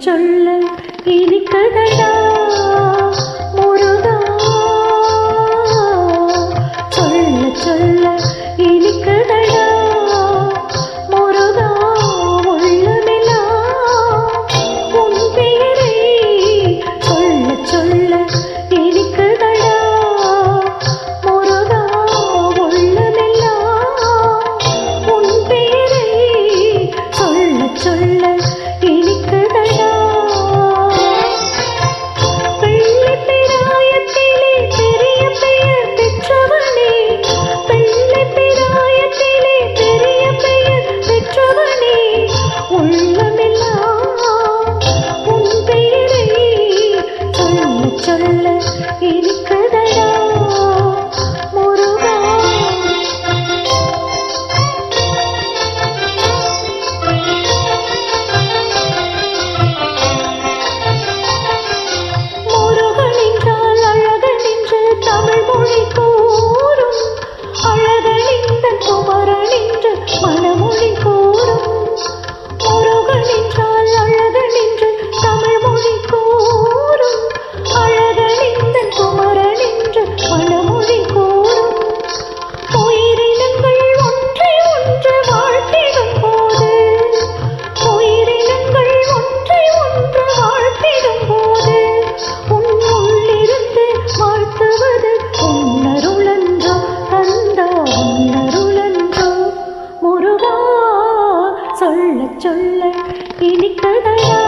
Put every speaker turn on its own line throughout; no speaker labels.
சொல்ல இனிக்கதடா முருகா சொல்ல சொல்ல இனிக்கதடா முருகா உள்ளமெல்லாம் உன் பெயரை சொல்ல சொல்ல இனிக்கதடா முருகா உள்ளமெல்லாம் உன் பெயரை சொல்ல சொல்ல இனிக்கதடா பிள்ளை பிராயத்திலே பெரிய பெயர் பெற்றவனே பிள்ளை பிராயத்திலே பெரிய பெயர் பெற்றவனே உள்ளமெல்லாம் உன் பெயரை சொல்ல சொல்ல இனிக்கதடா முருகா முருகன் என்றால் அழகன் என்று தமிழ் மொழி கூறும் அழகன் இந்த குமரன் என்று மனமொழி கூறும் முருகன் என்றால் அழகன் என்று தமிழ் மொழி கூறும் அழகன் இந்த குமரன் என்று மனமொழி கூறும் உயிரினங்கள் ஒன்றை ஒன்று வாழ்த்திடும் போது உயிரினங்கள் ஒன்றை ஒன்று வாழ்த்திடும் போது உன் உள்ளிருந்து வாழ்த்துவது உன்னருளன்றோ தந்தா உன்னருளன்றோ முருகா சொல்ல சொல்ல இனிக்கதடா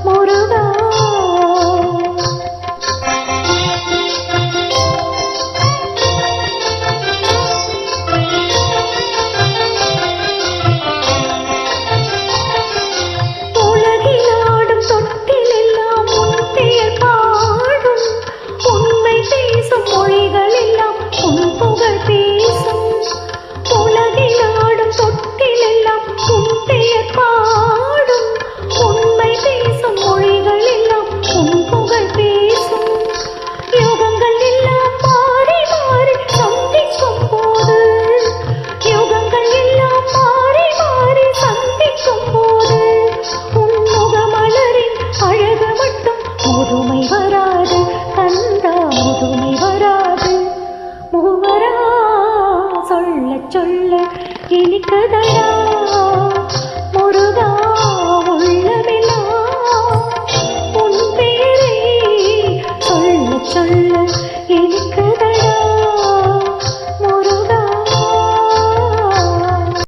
முருகா உலகிலாடும் தொட்டிலெல்லாம் உன் பெயர் பாடும் உண்மை பேசும் மொழிகள் எல்லாம் உன் புகழ் பேசும் உலகிலாடும் தொட்டிலெல்லாம் உன் பெயர் பாடும் உண்மை பேசும் மொழிகள் எல்லாம் உன் புகழ் பேசும் யுகங்கள் எல்லாம் மாறி மாறி சந்திக்கும் போது யுகங்கள் எல்லாம் மாறி மாறி சந்திக்கும் போது உன் முகமலரின் அழகு மட்டும் முதுமை வராது கந்தா முதுமை வராது மூவரா சொல்ல சொல்ல இனிக்கதடா முருகா